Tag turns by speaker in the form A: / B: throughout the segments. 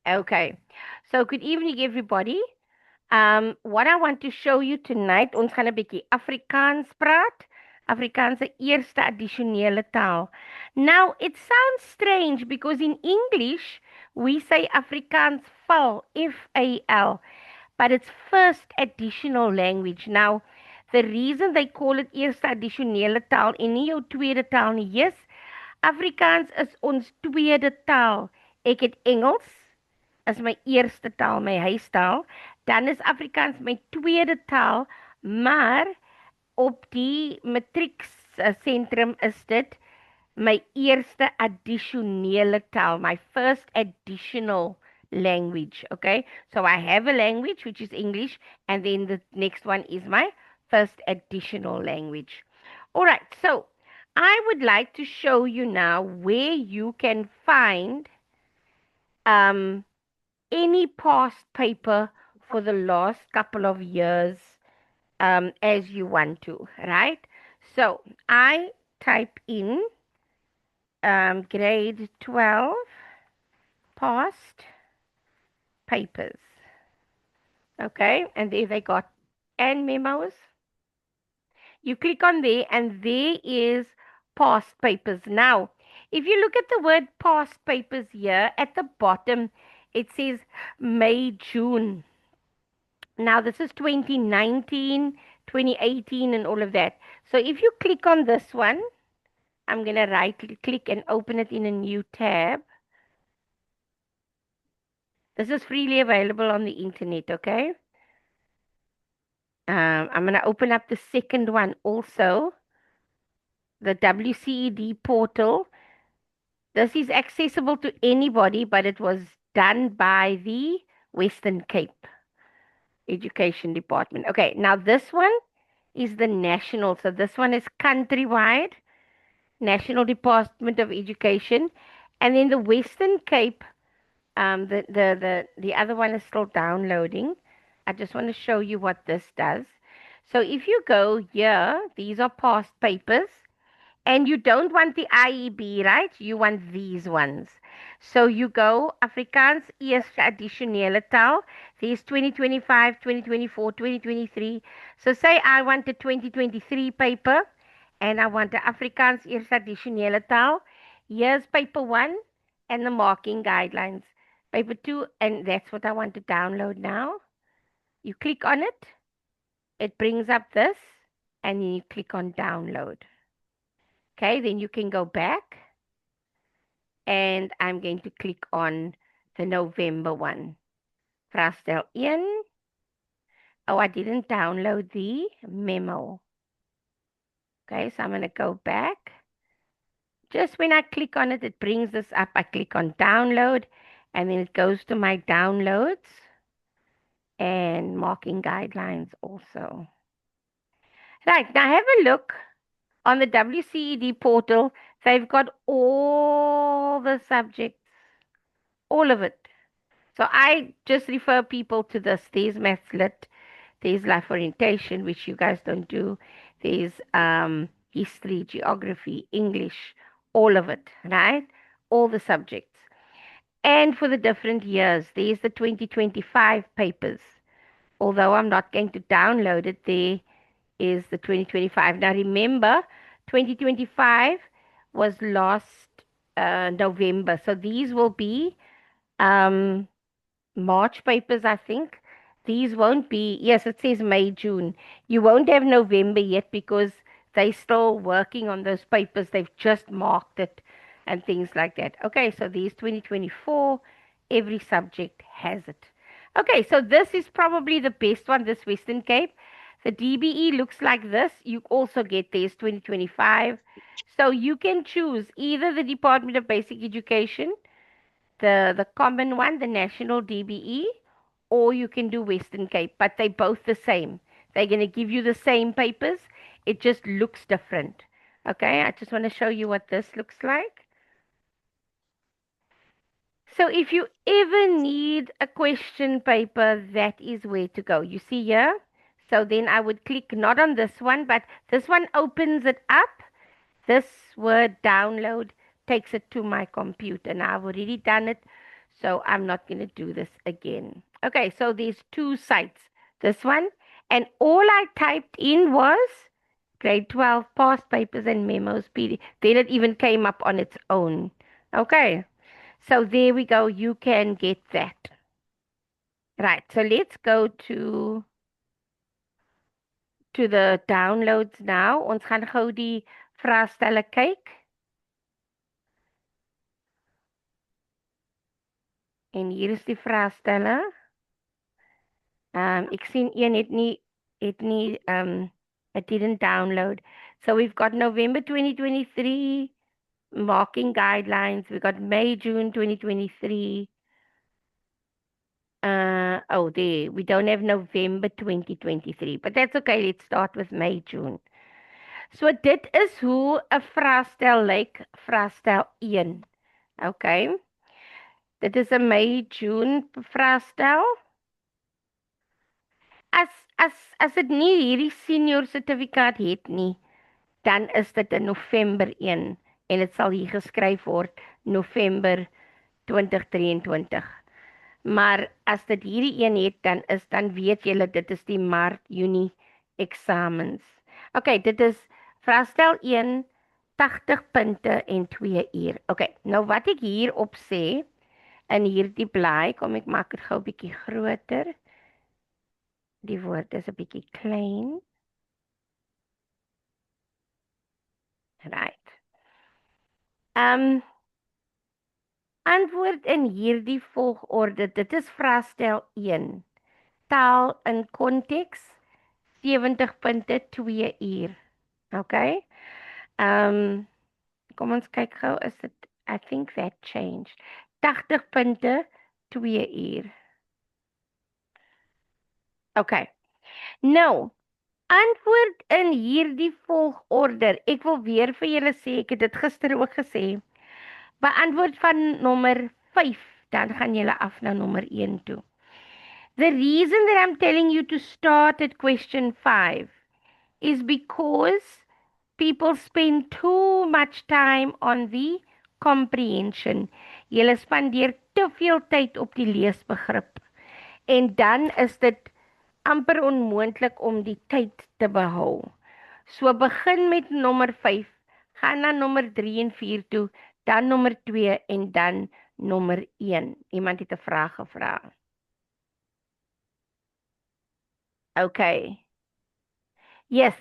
A: Okay. So good evening everybody. What I want to show you tonight, ons gaan 'n bietjie Afrikaans praat. Afrikaans se eerste addisionele taal. Now, it sounds strange because in English we say Afrikaans val, F-A-L, but it's first additional language. Now, the reason they call it eerste addisionele taal en nie jou tweede taal nie, yes, Afrikaans is ons tweede taal. Ek het Engels is my eerste taal, my huistaal. Dan is Afrikaans my tweede taal, maar op die matriek sentrum is dit my eerste addisionele taal, my first additional language. Okay, so I have a language which is English, and then the next one is my first additional language. All right, so I would like to show you now where you can find um, any past paper for the last couple of years as you want to, right? So I type in grade 12 past papers. Okay, and there they got and memos. You click on there, and there is past papers. Now, if you look at the word past papers here at the bottom, it says May, June. Now, this is 2019, 2018, and all of that. So if you click on this one, I'm going to right click and open it in a new tab. This is freely available on the internet, okay? I'm going to open up the second one also, the WCED portal. This is accessible to anybody, but it was done by the Western Cape Education Department. Okay, now this one is the national. So this one is countrywide, National Department of Education. And then the Western Cape, the other one is still downloading. I just want to show you what this does. So if you go here, these are past papers, and you don't want the IEB, right? You want these ones. So you go Afrikaans Eerste Addisionele Taal. There's 2025, 2024, 2023. So say I want a 2023 paper and I want the Afrikaans Eerste Addisionele Taal. Here's paper 1 and the marking guidelines. Paper 2, and that's what I want to download now. You click on it, it brings up this, and then you click on download. Okay, then you can go back, and I'm going to click on the November one. Vraestel 1. Oh, I didn't download the memo. Okay, so I'm going to go back. Just when I click on it, it brings this up. I click on download, and then it goes to my downloads and marking guidelines also. Right, now have a look on the WCED portal. They've got all the subjects, all of it. So I just refer people to this. There's Maths Lit, there's Life Orientation, which you guys don't do. There's history, geography, English, all of it, right? All the subjects. And for the different years, there's the 2025 papers. Although I'm not going to download it, there is the 2025. Now remember, 2025 was last November. So these will be March papers, I think. These won't be, yes, it says May, June. You won't have November yet because they're still working on those papers. They've just marked it and things like that. Okay, so these 2024, every subject has it. Okay, so this is probably the best one, this Western Cape. The DBE looks like this. You also get this 2025. So you can choose either the Department of Basic Education, the common one, the National DBE, or you can do Western Cape, but they're both the same. They're going to give you the same papers. It just looks different. Okay, I just want to show you what this looks like. So if you ever need a question paper, that is where to go. You see here? So then I would click not on this one, but this one opens it up. This word download takes it to my computer. Now I've already done it. So I'm not going to do this again. Okay, so there's two sites. This one, and all I typed in was grade 12 past papers and memos PD. Then it even came up on its own. Okay, so there we go. You can get that. Right, so let's go to the downloads now. Ons gaan gou die vraestelle kyk. En hier is die vraestelle. Ek sien een het nie it didn't download. So we've got November 2023 marking guidelines. We've got May, June 2023. Oh, there. We don't have November 2023, but that's okay. Let's start with May, June. So dit is hoe 'n vraestel lyk, vraestel 1. Okay. Dit is 'n May, June vraestel. As dit nie hierdie senior sertifikaat het nie, dan is dit 'n November 1 en dit sal hier geskryf word November 2023. Maar as dit hierdie een het, dan weet julle dit is die Maart, Junie eksamens. Okay, dit is vraestel 1, 80 punte en 2 uur. Okay, nou wat ek hierop sê in hierdie blaai, kom ek maak dit gou 'n bietjie groter. Die woord is 'n bietjie klein. Right. Antwoord in hierdie volgorde. Dit is vraestel 1. Taal in konteks 70 punte 2 uur. Okay? Kom ons kyk gou, is dit I think that changed. 80 punte 2 uur. Okay. Nou, antwoord in hierdie volgorde. Ek wil weer vir julle sê, ek het dit gister ook gesê. Beantwoord van nommer 5, dan gaan julle af na nommer 1 toe. The reason that I'm telling you to start at question 5 is because people spend too much time on the comprehension. Julle spandeer te veel tyd op die leesbegrip. En dan is dit amper onmoontlik om die tyd te behou. So begin met nommer 5, gaan na nommer 3 en 4 toe, dan nommer 2 en dan nommer 1. Iemand het 'n vraag gevra. Okay. Yes,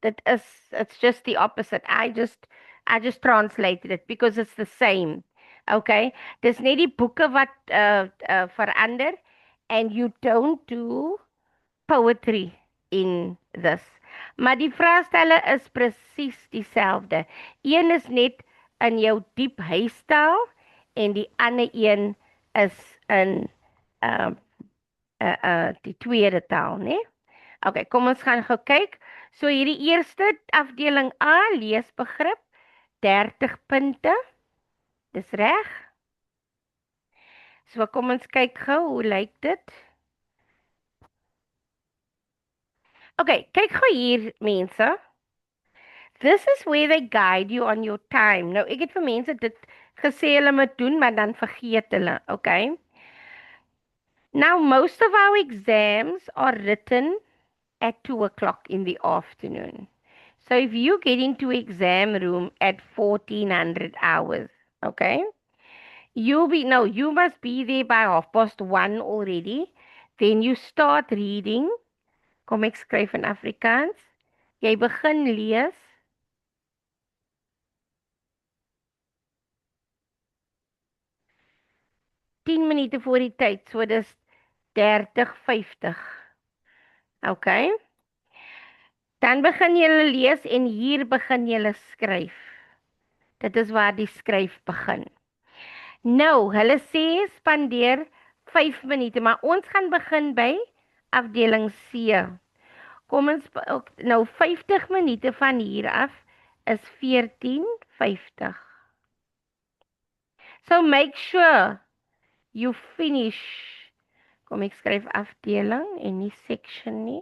A: it's just the opposite. I just translated it because it's the same. Okay. Dis net die boeke wat verander, and you don't do poetry in this. Maar die vraestelle is presies dieselfde. Een is net in jou diep huistaal en die ander een is in die tweede taal, né? Okay, kom ons gaan gou kyk. So hierdie eerste afdeling A, leesbegrip, 30 punte. Dis reg? So kom ons kyk gou, hoe lyk dit? Okay, kyk gou hier, mense. This is where they guide you on your time. Nou, ek het vir mense dit gesê hulle moet doen, maar dan vergeet hulle, okay? Now, most of our exams are written at 2 o'clock in the afternoon. So if you get into exam room at 1400 hours, okay, you must be there by 1:30 already. Then you start reading. Kom ek skryf in Afrikaans. Jy begin lees. Tien minute voor die tyd, so dis 30:50. Okay. Dan begin jy lees en hier begin jy skryf. Dit is waar die skryf begin. Nou, hulle sê spandeer 5 minute, maar ons gaan begin by afdeling C. Kom ons nou 50 minute van hier af is 14:50. So make sure you finish. Kom ek skryf afdeling en nie section nie.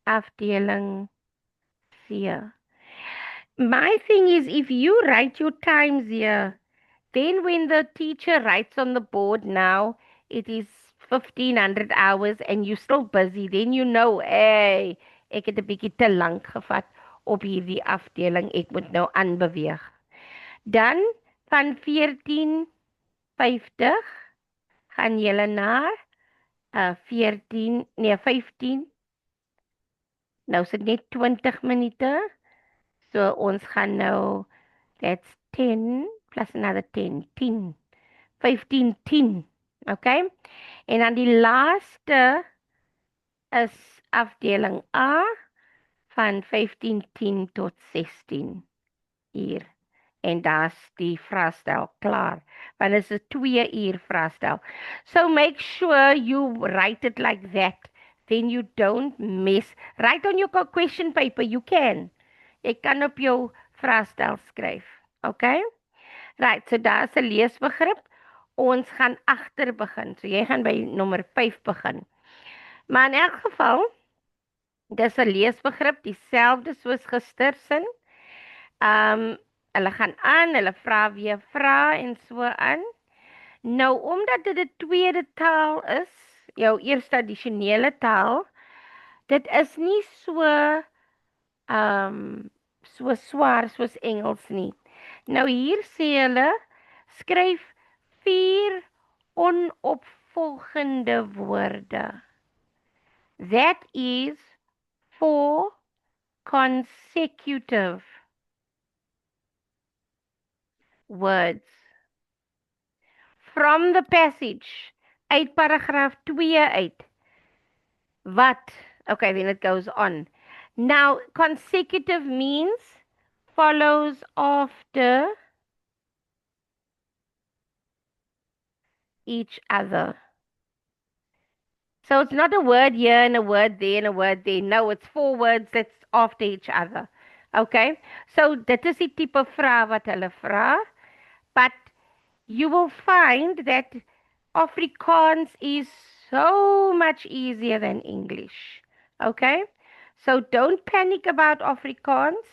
A: Afdeling C. My thing is, if you write your times here, Then when the teacher writes on the board now, it is 1500 hours and you're still busy, then you know, hey, ek het 'n bietjie te lank gevat op hierdie afdeling, ek moet nou aanbeweeg. Dan van 14:50 gaan julle na 14, nee 15, nou is dit net 20 minute. So ons gaan nou, that's 10 plus another 10, 10, 15, 10. Okay? En dan die laaste is afdeling A van 15:10 tot 16 uur. En daar's die vraestel klaar. Want dit is 'n 2 uur vraestel. So make sure you write it like that. Then you don't miss. Write on your question paper. You can. Jy kan op jou vraestel skryf. Okay? Right, so daar's 'n leesbegrip. Ons gaan agter begin. So jy gaan by nommer 5 begin. Maar in elk geval, dis 'n leesbegrip dieselfde soos gistersin. Hulle gaan aan, hulle vra weer vra en so aan. Nou omdat dit 'n tweede taal is, jou eerste addisionele taal, dit is nie so swaar soos Engels nie. Nou hier sê hulle skryf 4 onopvolgende woorde. That is 4 consecutive words. From the passage, uit paragraaf 2 uit. Wat? Okay, then it goes on. Now, consecutive means follows after each other. So it's not a word here and a word there and a word there. No, it's 4 words that's after each other. Okay? So dit is die tipe vraag wat hulle vra. But you will find that Afrikaans is so much easier than English. Okay? So don't panic about Afrikaans.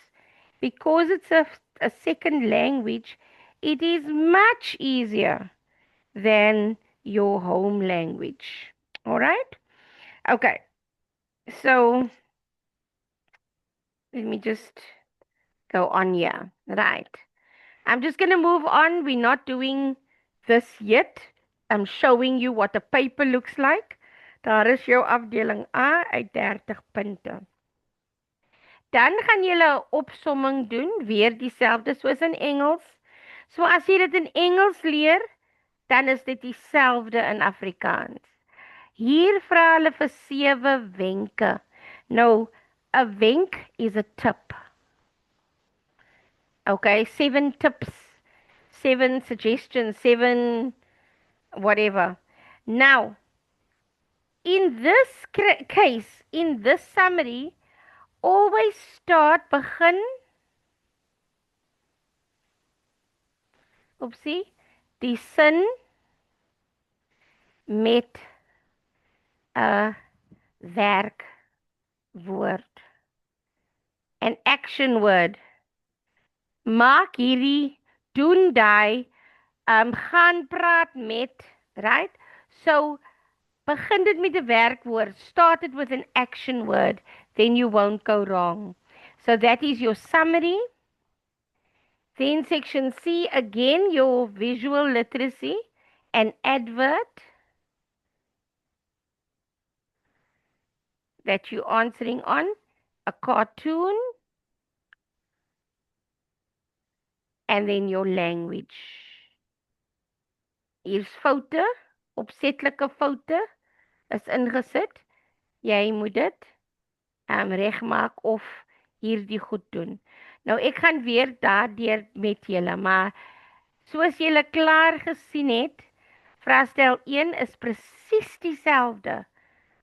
A: Because it's a second language, it is much easier than your home language. All right? Okay. So let me just go on here. Right. I'm just going to move on. We're not doing this yet. I'm showing you what a paper looks like. Daar is jou afdeling A uit 30 punte. Dan gaan julle 'n opsomming doen, weer dieselfde soos in Engels. So as jy dit in Engels leer, dan is dit dieselfde in Afrikaans. Hier vra hulle vir 7 wenke. Nou, 'n wenk is a tip. Okay, 7 tips, 7 suggestions, 7 whatever. Now, in this case, in this summary, always begin, oepsie, die sin met 'n werkwoord, an action word. Maak hierdie, doen daai, gaan praat met, right? So, begin dit met 'n werkwoord. Start it with an action word. Then you won't go wrong. So that is your summary. Then section C, again, your visual literacy, an advert that you're answering on, a cartoon, and then your language. Hier's foute, opsetlike foute is ingesit. Jy moet dit regmaak of hierdie goed doen. Nou ek gaan weer daardeur met julle, maar soos julle klaar gesien het, vraestel 1 is presies dieselfde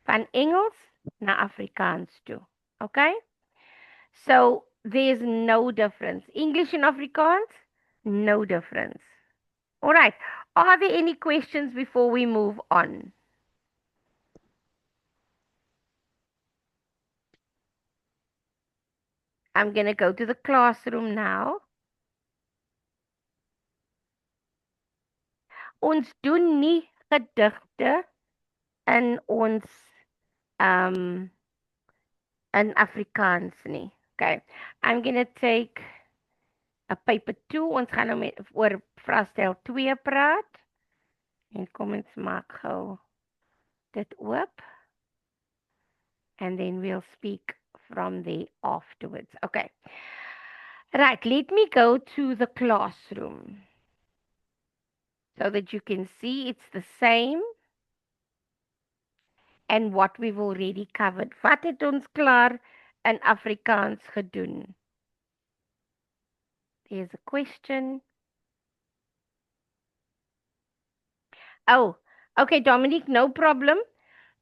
A: van Engels na Afrikaans toe. Okay? So there's no difference. English and Afrikaans, no difference. All right. Are there any questions before we move on? I'm going to go to the classroom now. Ons doen nie gedigte in ons um in Afrikaans nie. Okay. I'm gonna take a paper 2. Ons gaan nou met oor vraestel 2 praat. En kom ons maak gou dit oop. And then we'll speak from there afterwards. Okay. Right, let me go to the classroom so that you can see it's the same and what we've already covered. Wat het ons klaar in Afrikaans gedoen? There's a question. Oh, okay, Dominique, no problem.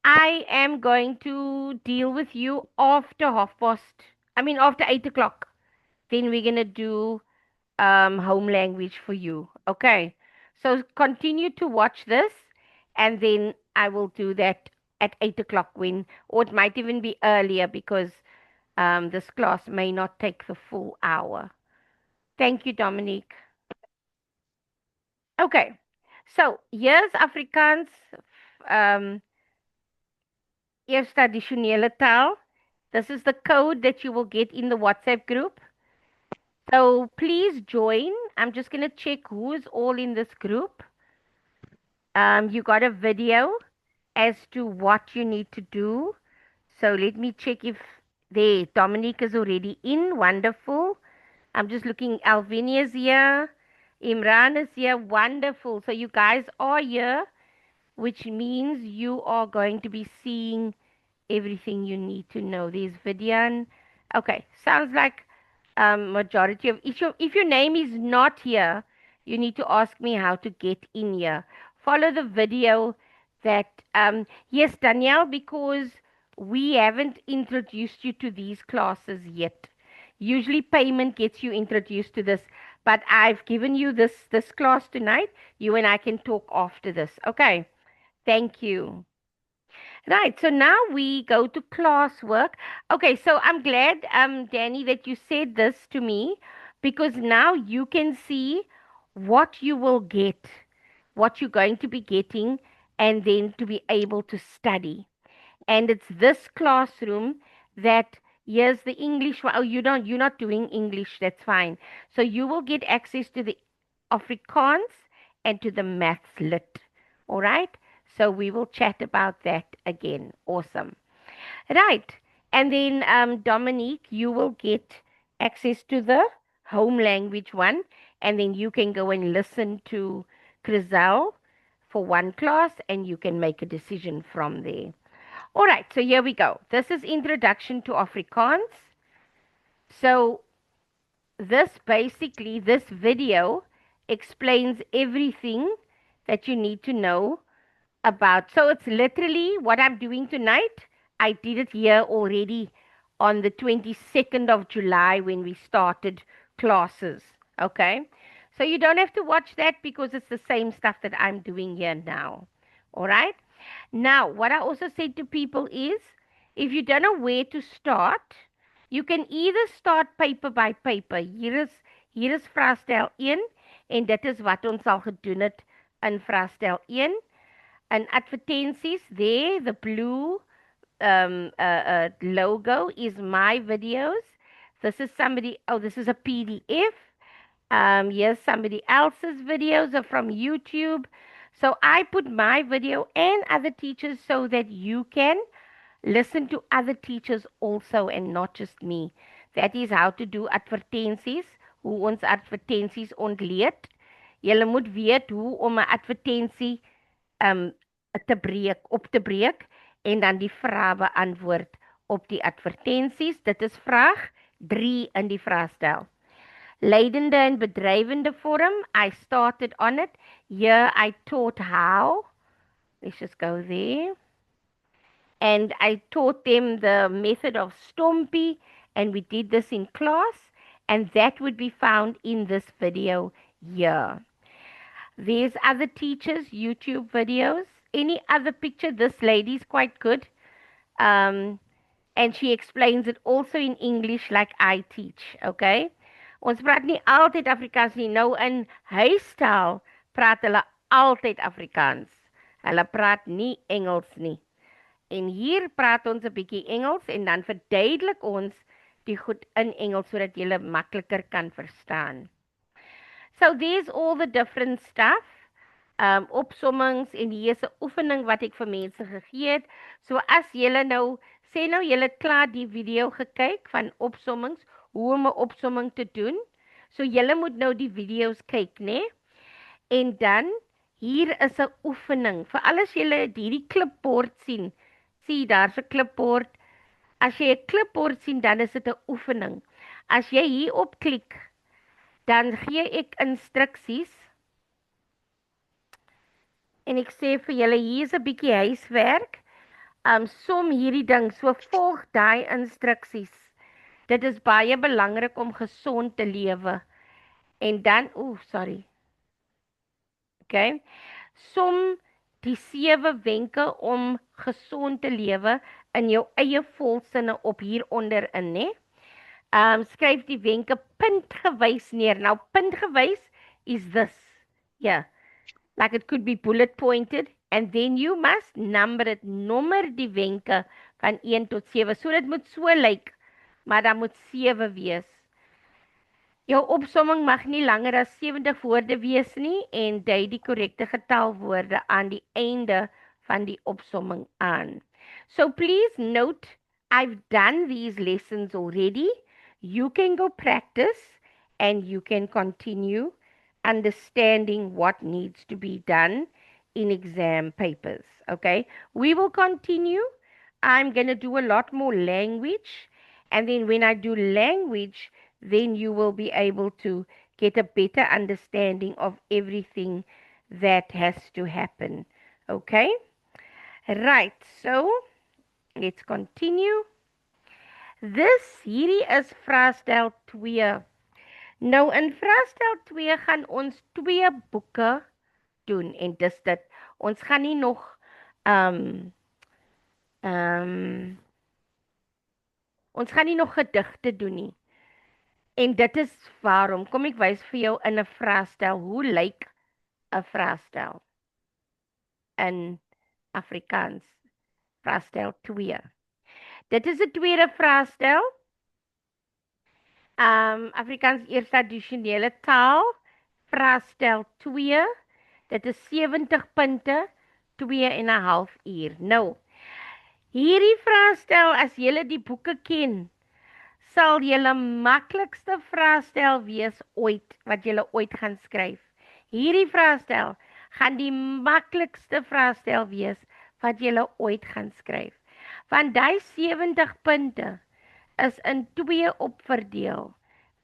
A: I am going to deal with you after after 8 o'clock. Then we're going to do home language for you. Okay. So continue to watch this, and then I will do that at 8 o'clock or it might even be earlier because this class may not take the full hour. Thank you, Dominique. Okay. So here's Afrikaans. Eerst traditionele taal. This is the code that you will get in the WhatsApp group. So please join. I'm just going to check who is all in this group. You got a video as to what you need to do. So let me check if Dominique is already in. Wonderful. I'm just looking. Alvinia is here. Imran is here. Wonderful. So you guys are here, which means you are going to be seeing everything you need to know. There's Vidian. Okay, sounds like majority of if your name is not here, you need to ask me how to get in here. Follow the video that yes, Danielle, because we haven't introduced you to these classes yet. Usually payment gets you introduced to this, but I've given you this class tonight. You and I can talk after this. Okay. Thank you. Right, so now we go to classwork. Okay, so I'm glad, Danny, that you said this to me because now you can see what you will get, what you're going to be getting, and then to be able to study. And it's this classroom that here's the English one. Oh, you're not doing English, that's fine. So you will get access to the Afrikaans and to the maths lit. All right? So we will chat about that again. Awesome. Right. And then Dominique, you will get access to the home language one. And then you can go and listen to Crizelle for one class and you can make a decision from there. All right. So here we go. This is Introduction to Afrikaans. So this video explains everything that you need to know about. So it's literally what I'm doing tonight. I did it here already on the 22nd of July when we started classes. Okay. So you don't have to watch that because it's the same stuff that I'm doing here now. All right. Now, what I also said to people is if you don't know where to start, you can either start paper by paper. Hier is vraestel 1 en dit is wat ons al gedoen het in vraestel 1. And advertensies there, the blue logo is my videos. This is this is a PDF. Here's somebody else's videos are from YouTube. So I put my video and other teachers so that you can listen to other teachers also and not just me. That is how to do advertensies, hoe ons advertensies ontleed. Julle moet weet hoe om 'n advertensie op te breek en dan die vrae beantwoord op die advertensies. Dit is vraag 3 in die vraestel. Leidende en bedryvende vorm, I started on it. Here I taught how. Let's just go there. And I taught them the method of Stompie, and we did this in class, and that would be found in this video here. There's other teachers' YouTube videos. Any other picture, this lady's quite good. And she explains it also in English like I teach, okay? Ons praat nie altyd Afrikaans nie. Nou in huistaal praat hulle altyd Afrikaans. Hulle praat nie Engels nie. En hier praat ons 'n bietjie Engels en dan verduidelik ons die goed in Engels sodat jy makliker kan verstaan. So there's all the different stuff. Opsommings en hier is 'n oefening wat ek vir mense gegee het. So as julle nou sê nou julle het klaar die video gekyk van opsommings, hoe om 'n opsomming te doen. So julle moet nou die video's kyk, né? En dan hier is 'n oefening. Vir alles julle hierdie klipbord sien. Sien daar's 'n klipbord. As jy 'n klipbord sien, dan is dit 'n oefening. As jy hier op klik, dan gee ek instruksies. En ek sê vir julle hier is 'n bietjie huiswerk. Som hierdie ding, so volg daai instruksies. Dit is baie belangrik om gesond te lewe. En dan, sorry. Okay. Som die 7 wenke om gesond te lewe in jou eie volsinne op hieronder in, né? Skryf die wenke puntgewys neer. Nou puntgewys is this. Yeah. Like it could be bullet pointed and then you must number it. Nommer die wenke van 1 tot 7. So dit moet so lyk, maar dan moet 7 wees. Jou opsomming mag nie langer as 70 woorde wees nie en dui die korrekte getalwoorde aan die einde van die opsomming aan. So please note, I've done these lessons already. You can go practice and you can continue understanding what needs to be done in exam papers. Okay, we will continue. I'm going to do a lot more language, and then when I do language, then you will be able to get a better understanding of everything that has to happen. Okay, right, so let's continue. Hierdie is vraestel 2. Nou in vraestel 2 gaan ons 2 boeke doen en dis dit. Ons gaan nie nog ons gaan nie nog gedigte doen nie. En dit is waarom, kom ek wys vir jou in 'n vraestel, hoe lyk 'n vraestel in Afrikaans? Vraestel 2. Dit is 'n tweede vraestel. Afrikaans eerste addisionele taal, vraestel 2. Dit is 70 punte, 2,5 uur. Nou, hierdie vraestel, as julle die boeke ken, sal julle maklikste vraestel wees ooit, wat julle ooit gaan skryf. Hierdie vraestel gaan die maklikste vraestel wees, wat julle ooit gaan skryf. Van die 70 punte is in 2 opverdeel,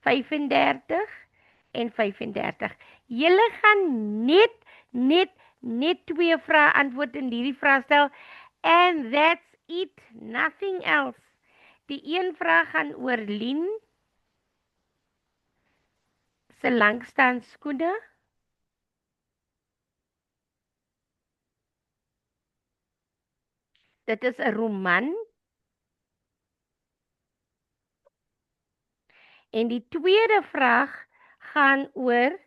A: 35 en 35. Julle gaan net 2 vrae antwoord in hierdie vraestel, and that's it, nothing else. Die een vraag gaan oor Lien se langstaan skoene. Dit is 'n roman. En die tweede vraag gaan oor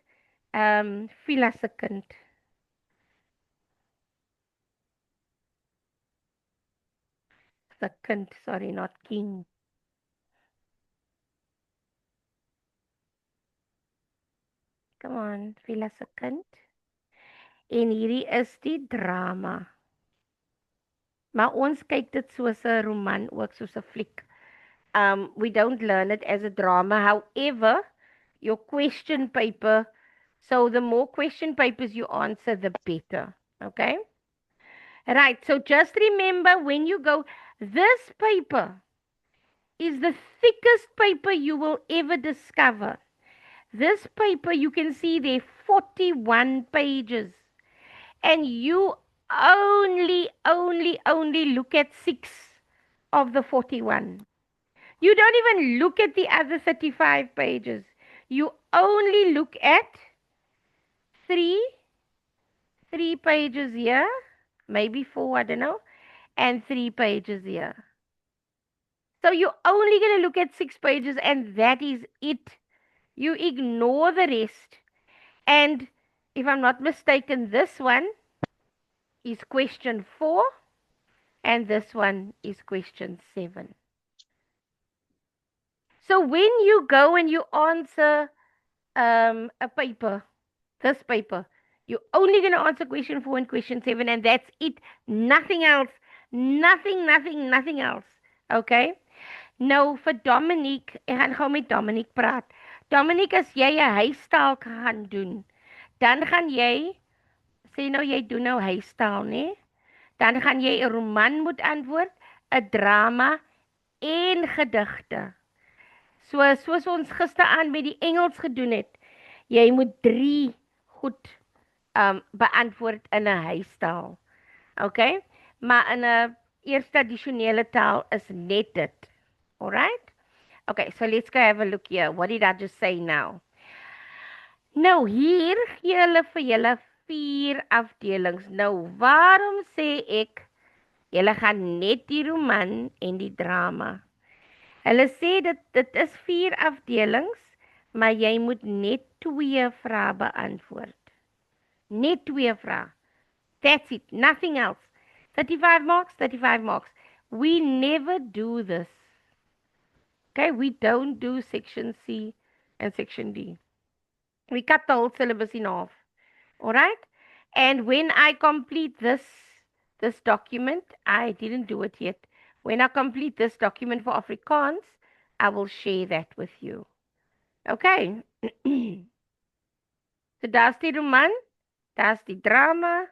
A: Vila se kind. The kind, sorry, not king. Come on, Vila se kind. En hierdie is die drama. Maar ons kyk dit soos 'n roman, ook soos 'n fliek. We don't learn it as a drama. However, your question paper, so the more question papers you answer, the better. Okay? Right, so just remember when you go, this paper is the thickest paper you will ever discover. This paper, you can see there 41 pages. And you only look at 6 of the 41. You don't even look at the other 35 pages. You only look at 3 pages here, maybe 4, I don't know, and 3 pages here. So you're only going to look at 6 pages and that is it. You ignore the rest. And if I'm not mistaken, this one is question 4 and this one is question 7. So when you go and you answer a paper, this paper, you're only going to answer question 4 and question 7, and that's it. Nothing else. Nothing else. Okay? Nou, vir Dominique, ek gaan gou met Dominique praat. Dominique, as jy 'n huistaal gaan doen, dan gaan jy, sê nou jy doen nou huistaal, né? Dan gaan jy 'n roman moet antwoord, 'n drama en gedigte. Soos ons gisteraan met die Engels gedoen het. Jy moet 3 goed beantwoord in 'n huistaal. Okay? Maar in 'n eerste addisionele taal is net dit. Alright? Okay, so let's go have a look here. What did I just say now? Nou, hier gee hulle vir julle 4 afdelings. Nou, waarom sê ek julle gaan net die roman en die drama? Hulle sê dit is 4 afdelings, maar jy moet net 2 vrae beantwoord. Net 2 vrae. That's it, nothing else. 35 marks, 35 marks. We never do this. Okay, we don't do section C and section D. We cut the whole syllabus in half. Alright? And when I complete this document, I didn't do it yet. When I complete this document for Afrikaans, I will share that with you. Okay. So daar's die roman, daar's die drama.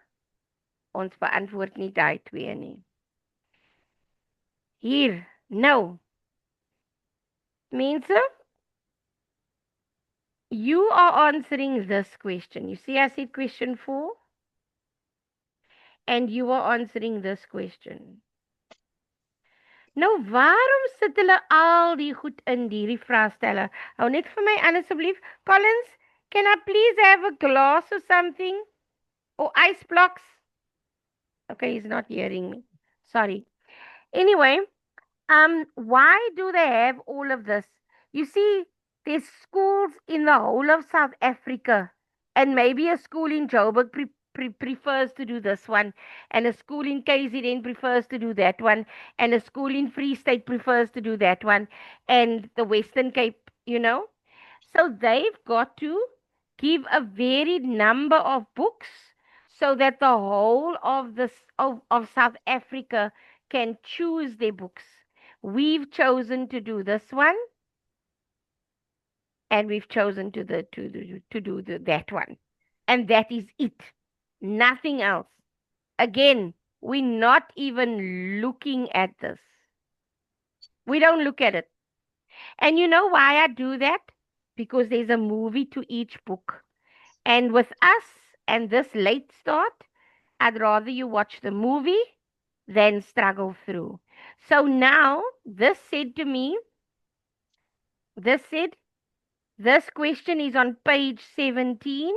A: Ons beantwoord nie daai 2 nie. Hier, nou. Mense, you are answering this question. You see I said question 4? And you are answering this question. Nou, waarom sit hulle al die goed in hierdie vraestelle? Hou net vir my aan asseblief. Collins, can I please have a glass or something? Or ice blocks? Okay, he's not hearing me. Sorry. Anyway, why do they have all of this? You see, there's schools in the whole of South Africa, and maybe a school in Joburg prefers to do this one, and a school in KZN prefers to do that one, and a school in Free State prefers to do that one, and the Western Cape, you know. So they've got to give a varied number of books so that the whole of South Africa can choose their books. We've chosen to do this one, and we've chosen to do that one, and that is it. Nothing else. Again, we're not even looking at this. We don't look at it. And you know why I do that? Because there's a movie to each book. And with us and this late start, I'd rather you watch the movie than struggle through. So now, this said, this question is on page 17.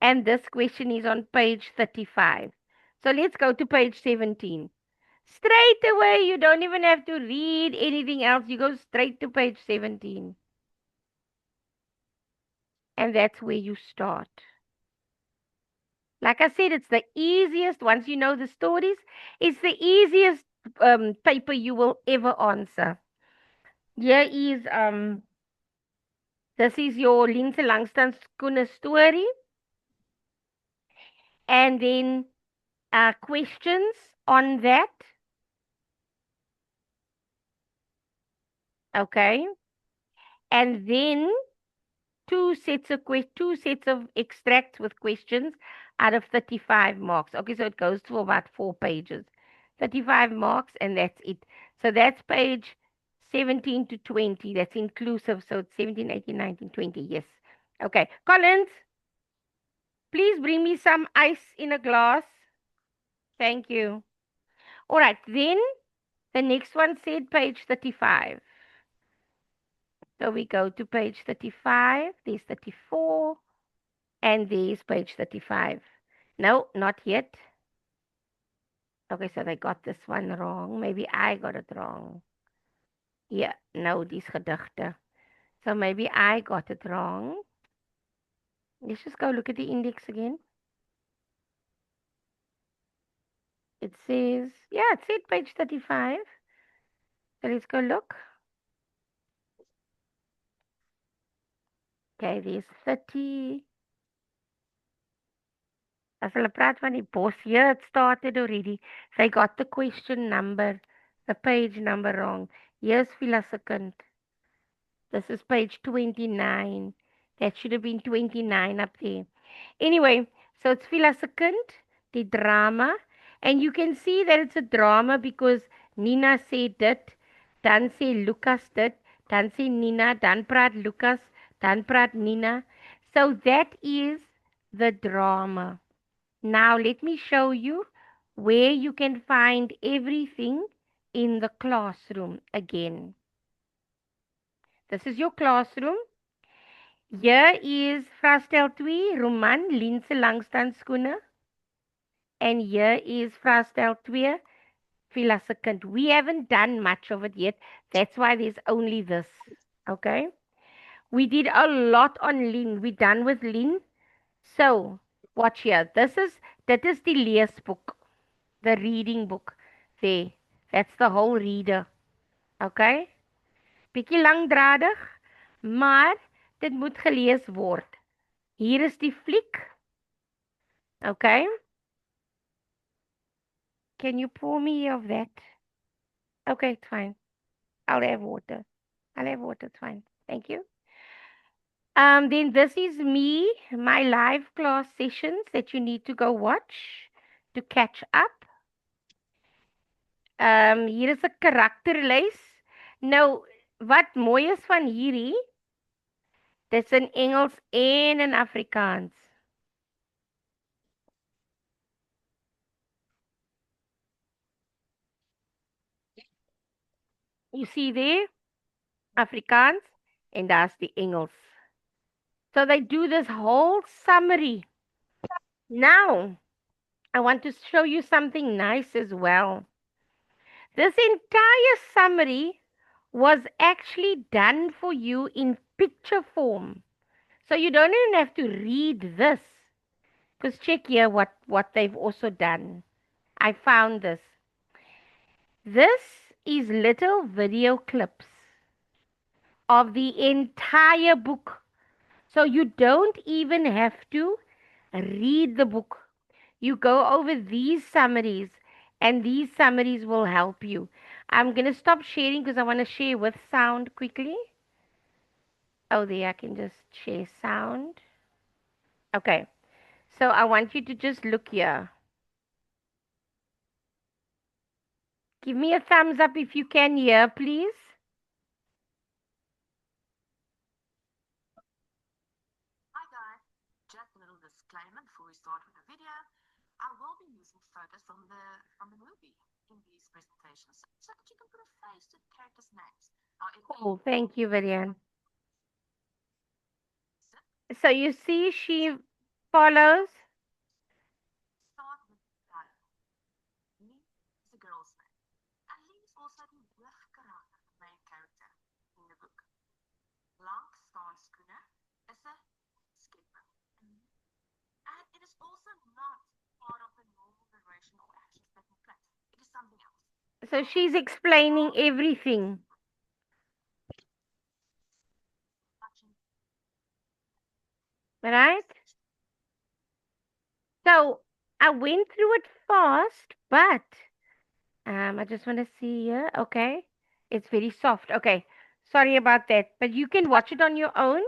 A: And this question is on page 35. So let's go to page 17. Straight away, you don't even have to read anything else. You go straight to page 17. And that's where you start. Like I said, it's the easiest, once you know the stories, it's the easiest paper you will ever answer. Here is, this is your Linse Langston Skoene story. And then questions on that. Okay. And then two sets of extracts with questions out of 35 marks. Okay, so it goes to about 4 pages. 35 marks, and that's it. So that's page 17 to 20. That's inclusive. So it's 17, 18, 19, 20. Yes. Okay. Collins, please bring me some ice in a glass. Thank you. All right. Then the next one said page 35. So we go to page 35. There's 34. And there's page 35. No, not yet. Okay, so they got this one wrong. Maybe I got it wrong. Yeah, no, these gedigte. So maybe I got it wrong. Let's just go look at the index again. It says, yeah, it said page 35. So let's go look. Okay, there's 30. As hulle praat van die bos, here it started already. They got the question number, the page number wrong. Here's Second. This is page 29. That should have been 29 up there. Anyway, so it's Second, the drama. And you can see that it's a drama because Nina said dit, dan sê Lucas dit, dan sê Nina, dan praat Lucas, dan praat Nina. So that is the drama. Now let me show you where you can find everything in the classroom again. This is your classroom. Here is vraestel 2, Roman, Linse langstandskoene. And here is vraestel 2, Second. We haven't done much of it yet. That's why there's only this. Okay? We did a lot on Lin. We're done with Lin. So, watch here. That is the leesboek, the reading book. There. That's the whole reader. Okay? Bietjie langdradig, maar dit moet gelees word. Hier is die fliek. Okay? Can you pour me of that? Okay, it's fine. I'll have water. It's fine. Thank you. Then this is me, my live class sessions that you need to go watch to catch up. Hier is 'n karakterlys. Nou, wat mooi is van hierdie, dit's in Engels en in Afrikaans. You see there, Afrikaans, and that's the Engels. So they do this whole summary. Now, I want to show you something nice as well. This entire summary was actually done for you in picture form. So you don't even have to read this. Because check here what they've also done. I found this. This is little video clips of the entire book. So you don't even have to read the book. You go over these summaries, and these summaries will help you. I'm going to stop sharing because I want to share with sound quickly. Oh, there, I can just share sound. Okay, so I want you to just look here. Give me a thumbs up if you can hear, please.
B: Hi guys, just a little disclaimer before we start with the video. I will be using photos from the movie in these presentations so that you can put a face to the characters' names.
A: Cool, thank you, Varian. So you see, she follows.
B: Start with Tyler. Lee is the girl's name, and Lee is also the hoofkarakter, the main character in the book. Langstandskoene is a skipper, and it is also not part of the normal narration or actions taking place. It is something else.
A: So she's explaining everything. Right? So I went through it fast, but I just want to see here. Okay. It's very soft. Okay. Sorry about that. But you can watch it on your own.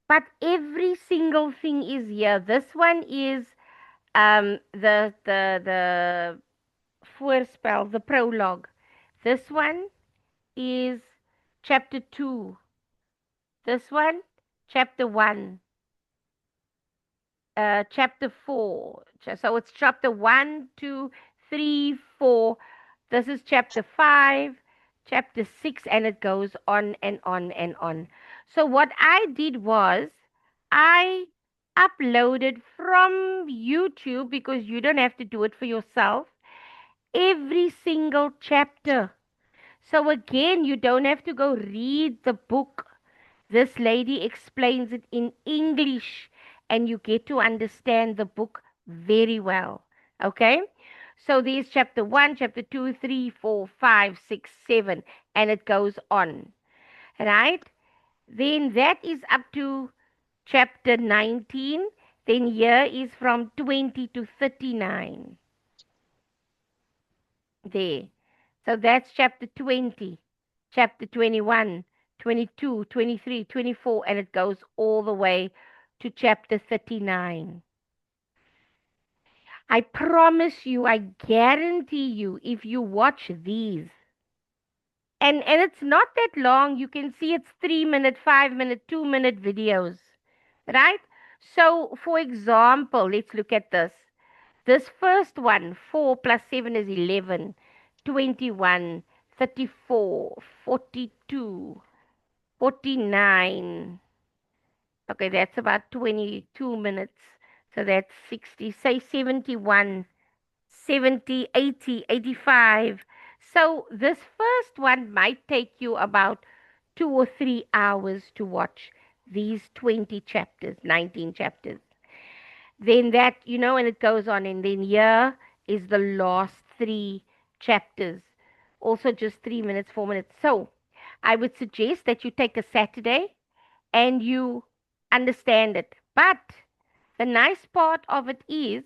A: But every single thing is here. This one is the voorspel, the prologue. This one is chapter 2. This one, chapter 1. Chapter 4. So it's chapter 1, 2, 3, 4. This is chapter 5, chapter 6, and it goes on and on and on. So what I did was I uploaded from YouTube, because you don't have to do it for yourself, every single chapter. So again, you don't have to go read the book. This lady explains it in English, and you get to understand the book very well. Okay? So there's chapter 1, chapter 2, 3, 4, 5, 6, 7, and it goes on. Right? Then that is up to chapter 19. Then here is from 20 to 39. There. So that's chapter 20, chapter 21, 22, 23, 24, and it goes all the way to chapter 39. I promise you, I guarantee you, if you watch these, and it's not that long, you can see it's 3 minute, 5 minute, 2 minute videos, right? So, for example, let's look at this. This first one, 4 plus 7 is 11, 21, 34, 42, 49. Okay, that's about 22 minutes. So that's 60, say 71, 70, 80, 85. So this first one might take you about 2 or 3 hours to watch these 20 chapters, 19 chapters. Then that, and it goes on. And then here is the last three chapters. Also just 3 minutes, 4 minutes. So I would suggest that you take a Saturday and you understand it. But the nice part of it is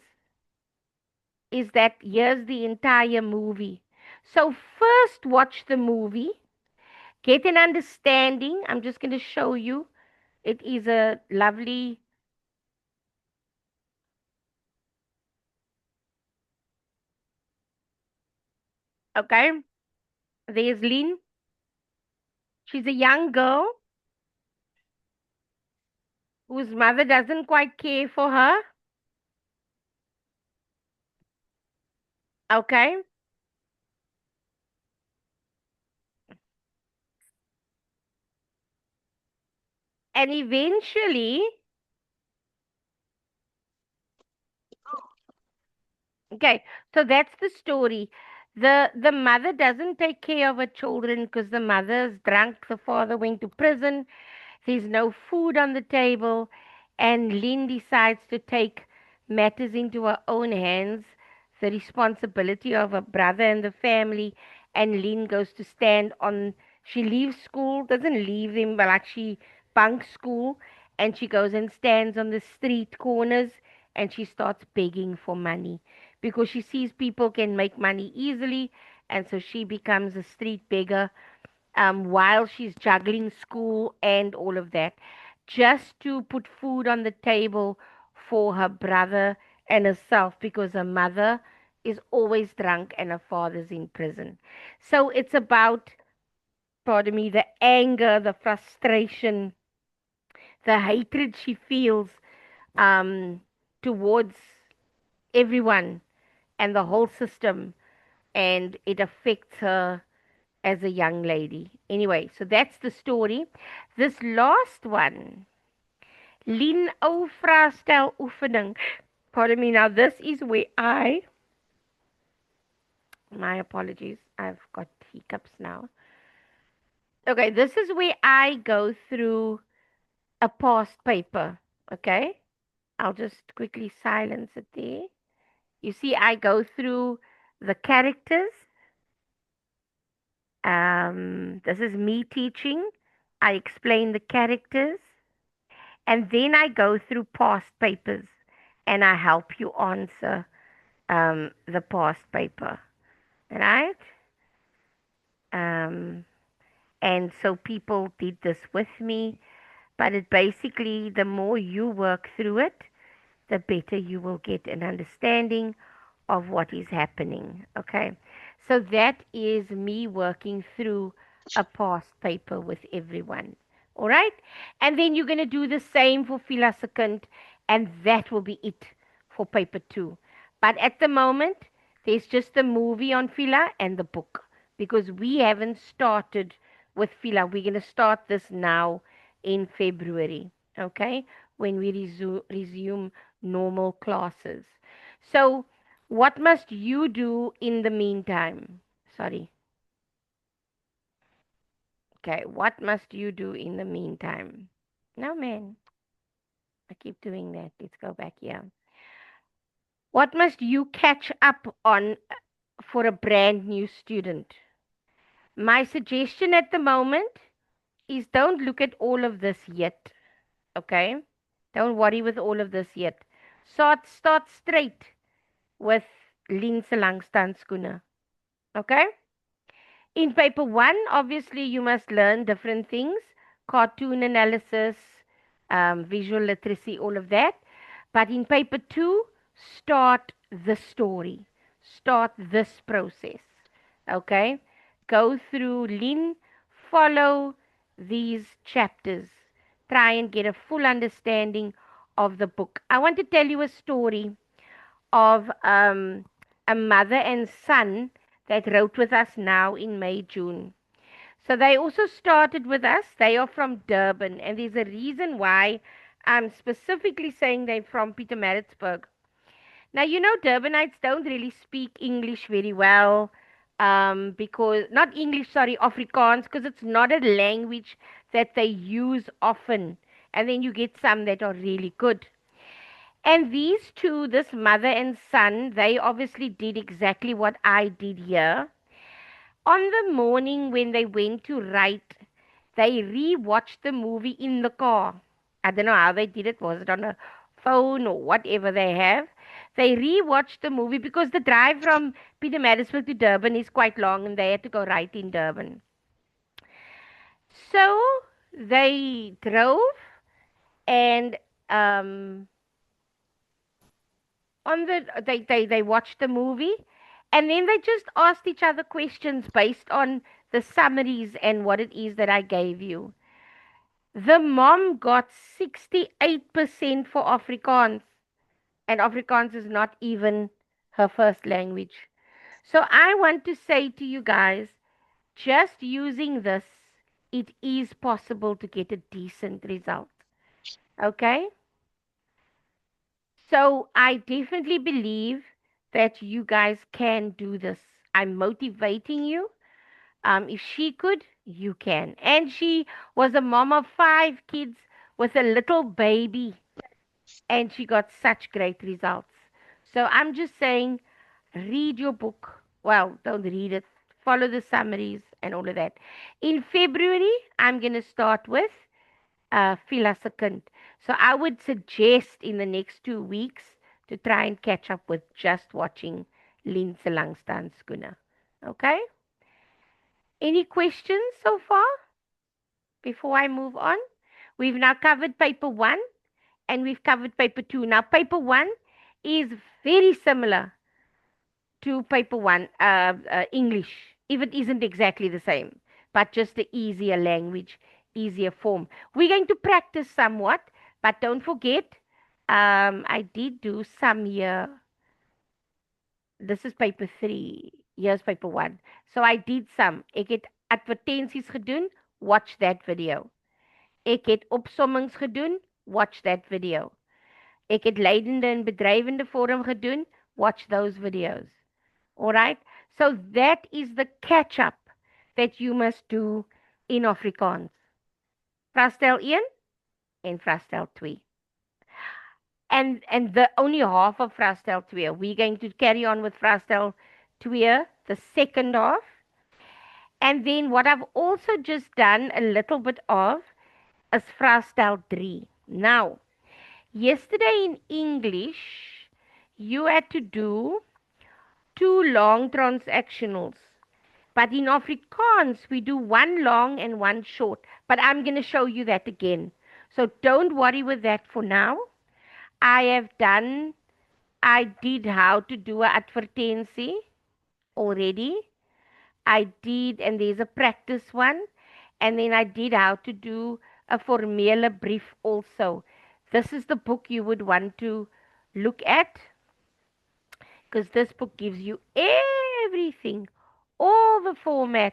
A: that here's the entire movie. So first watch the movie, get an understanding. I'm just going to show you. It is a lovely, okay, there's Lynn. She's a young girl whose mother doesn't quite care for her. Okay. And eventually, okay, so that's the story. The mother doesn't take care of her children because the mother's drunk. The father went to prison. There's no food on the table, and Lynn decides to take matters into her own hands, the responsibility of her brother and the family. And Lynn goes to stand on, she leaves school, doesn't leave them, but like she bunks school, and she goes and stands on the street corners and she starts begging for money because she sees people can make money easily, and so she becomes a street beggar while she's juggling school and all of that, just to put food on the table for her brother and herself because her mother is always drunk and her father's in prison. So it's about, pardon me, the anger, the frustration, the hatred she feels um, towards everyone and the whole system, and it affects her as a young lady. Anyway, so that's the story. This last one, Lien ou vraestel oefening. Pardon me. Now this is where my apologies, I've got hiccups now. Okay, this is where I go through a past paper. Okay, I'll just quickly silence it there. You see, I go through the characters. This is me teaching. I explain the characters. And then I go through past papers and I help you answer the past paper, right? Um, and so people did this with me, but it basically, the more you work through it, the better you will get an understanding of what is happening. Okay, so that is me working through a past paper with everyone. All right, and then you're going to do the same for Fila Second, and that will be it for paper two. But at the moment, there's just the movie on Fila and the book because we haven't started with Fila. We're going to start this now in February, okay, when we resume normal classes. So, what must you do in the meantime? Sorry. Okay, what must you do in the meantime? No, man, I keep doing that. Let's go back here. What must you catch up on for a brand new student? My suggestion at the moment is don't look at all of this yet. Okay? Don't worry with all of this yet. Start straight with Linse Langstandskoene. Okay? In paper one, obviously, you must learn different things cartoon analysis, visual literacy, all of that. But in paper two, start the story, start this process. Okay? Go through Lin, follow these chapters, try and get a full understanding of the book. I want to tell you a story of a mother and son that wrote with us now in May, June. So they also started with us. They are from Durban, and there's a reason why I'm specifically saying they're from Pietermaritzburg. Now, you know, Durbanites don't really speak English very well, because, not English, sorry, Afrikaans, because it's not a language that they use often. And then you get some that are really good. And these two, this mother and son, they obviously did exactly what I did here. On the morning when they went to write, they re-watched the movie in the car. I don't know how they did it. Was it on a phone or whatever they have? They re-watched the movie because the drive from Pietermaritzburg to Durban is quite long and they had to go right in Durban. So they drove and um, they watched the movie and then they just asked each other questions based on the summaries and what it is that I gave you. The mom got 68% for Afrikaans, and Afrikaans is not even her first language. So I want to say to you guys, just using this, it is possible to get a decent result. Okay? So I definitely believe that you guys can do this. I'm motivating you. If she could, you can. And she was a mom of 5 kids with a little baby, and she got such great results. So I'm just saying, read your book. Well, don't read it. Follow the summaries and all of that. In February, I'm going to start with Philasekund. So I would suggest in the next 2 weeks to try and catch up with just watching Linse Langstandskoene. Okay? Any questions so far before I move on? We've now covered paper one and we've covered paper two. Now, paper one is very similar to paper one, English, if it isn't exactly the same, but just the easier language, easier form. We're going to practice somewhat, but don't forget, I did do some here. This is paper three. Here's paper one. So I did some. Ek het advertensies gedoen. Watch that video. Ek het opsommings gedoen. Watch that video. Ek het leidende en bedrijvende vorm gedoen. Watch those videos. All right? So that is the catch up that you must do in Afrikaans. Vraestel 1 en vraestel 2. And the only half of vraestel 2. We're going to carry on with vraestel 2, the second half. And then what I've also just done a little bit of is vraestel 3. Now, yesterday in English, you had to do 2 long transactionals. But in Afrikaans, we do 1 long and 1 short. But I'm going to show you that again. So don't worry with that for now. I did how to do an advertensie already. I did, and there's a practice one. And then I did how to do a formele brief also. This is the book you would want to look at, because this book gives you everything, all the formats.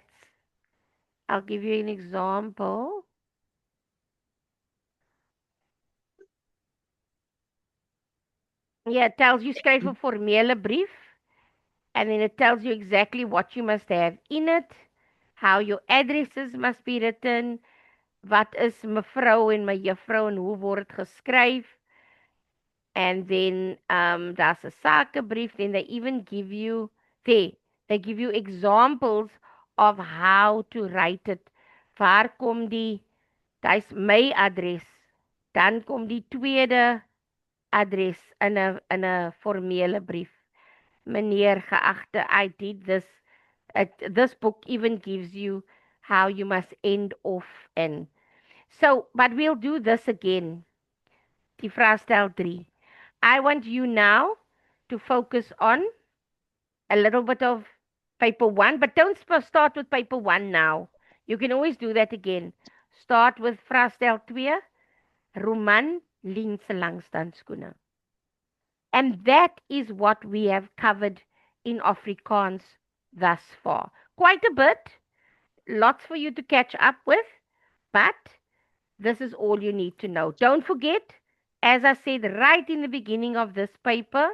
A: I'll give you an example. Yeah, it tells you skryf 'n formele brief, and then it tells you exactly what you must have in it, how your addresses must be written, wat is mevrou en my juffrou en hoe word dit geskryf. And then daar's 'n sakebrief, then they even give you they give you examples of how to write it. Waar kom dis my adres. Dan kom die tweede adres in 'n formele brief. Meneer geagte, I did this. This book even gives you how you must end off in. So, but we'll do this again. Die vraestel 3. I want you now to focus on a little bit of paper 1, but don't start with paper 1 now. You can always do that again. Start with vraestel 2, Roman Lien se langstandskoene. And that is what we have covered in Afrikaans thus far. Quite a bit, lots for you to catch up with, but this is all you need to know. Don't forget, as I said right in the beginning of this paper,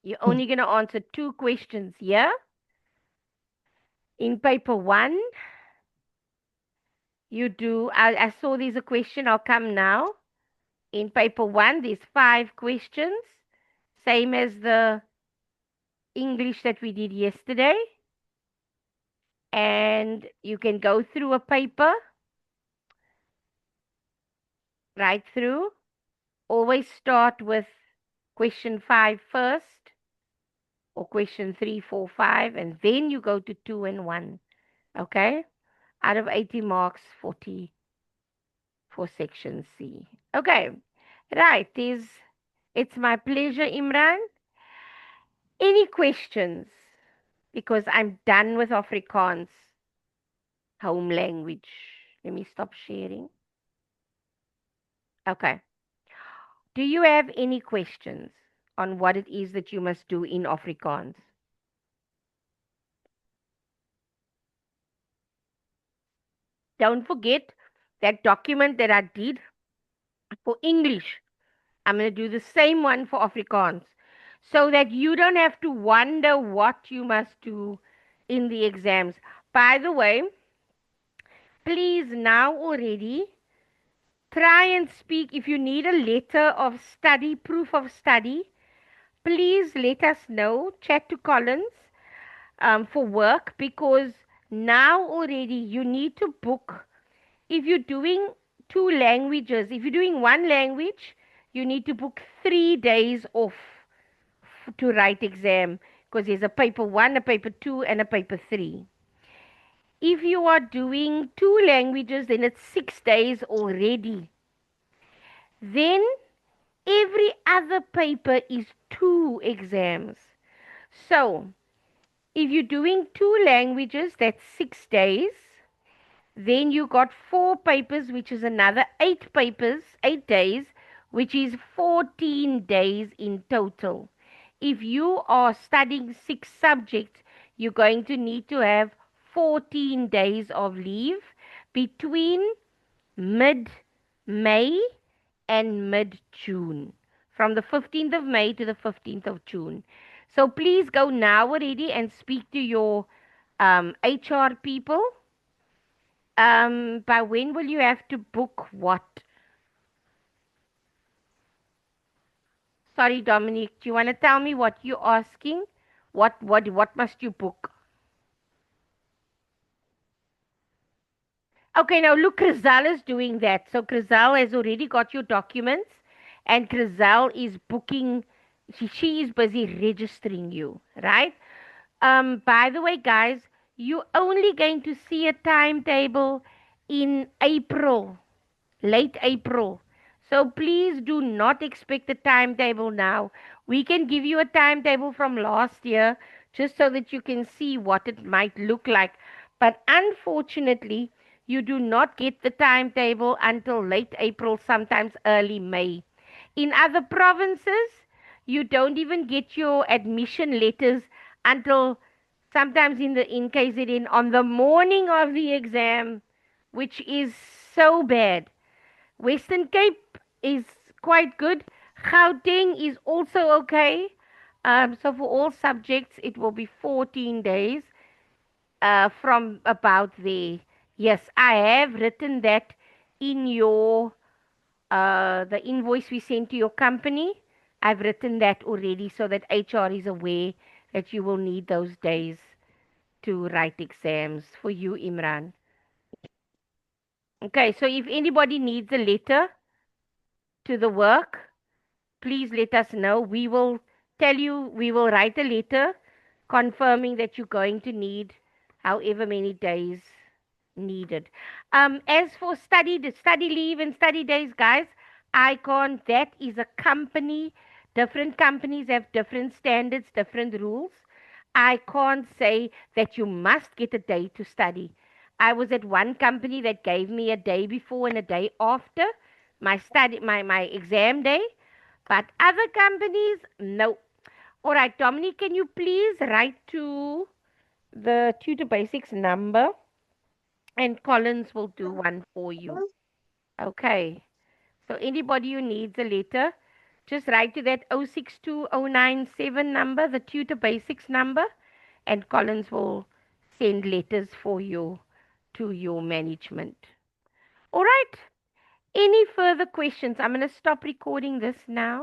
A: you're only going to answer 2 questions here. In paper 1, you do, I saw there's a question, I'll come now. In paper 1, there's 5 questions, same as the English that we did yesterday. And you can go through a paper, right through. Always start with question 5 first, or question 3, 4, 5, and then you go to 2 and 1. Okay? Out of 80 marks, 40 for section C. Okay, right. It's my pleasure, Imran. Any questions? Because I'm done with Afrikaans home language. Let me stop sharing. Okay. Do you have any questions on what it is that you must do in Afrikaans? Don't forget that document that I did for English. I'm going to do the same one for Afrikaans so that you don't have to wonder what you must do in the exams. By the way, please now already try and speak. If you need a letter of study, proof of study, please let us know. Chat to Collins for work, because now already you need to book. If you're doing 2 languages, if you're doing 1 language, you need to book 3 days off to write exam, because there's a paper 1, a paper 2, and a paper 3. If you are doing 2 languages, then it's 6 days already. Then every other paper is 2 exams. So if you're doing 2 languages, that's 6 days. Then you got 4 papers, which is another 8 papers, 8 days, which is 14 days in total. If you are studying 6 subjects, you're going to need to have 14 days of leave between mid-May and mid-June, from the 15th of May to the 15th of June. So please go now already and speak to your HR people. By when will you have to book what? Sorry, Dominique, do you want to tell me what you're asking? What must you book? Okay, now look, Crizal is doing that. So Crizal has already got your documents, and Crizal is booking. She is busy registering you, right? By the way, guys, you're only going to see a timetable in April, late April. So please do not expect a timetable now. We can give you a timetable from last year just so that you can see what it might look like. But unfortunately, you do not get the timetable until late April, sometimes early May. In other provinces, you don't even get your admission letters until sometimes in KZN on the morning of the exam, which is so bad. Western Cape is quite good. Gauteng is also okay. So for all subjects, it will be 14 days from about there. Yes, I have written that in your the invoice we sent to your company. I've written that already so that HR is aware that you will need those days to write exams for you, Imran. Okay, so if anybody needs a letter to the work, please let us know. We will tell you, we will write a letter confirming that you're going to need however many days needed. As for study leave and study days, guys, I can't. That is a company. Different companies have different standards, different rules. I can't say that you must get a day to study. I was at one company that gave me a day before and a day after my exam day, but other companies, no. All right, Dominique, can you please write to the Tutor Basics number and Collins will do one for you. Okay. So anybody who needs a letter, just write to that 062097 number, the Tutor Basics number, and Collins will send letters for you to your management. All right. Any further questions? I'm going to stop recording this now.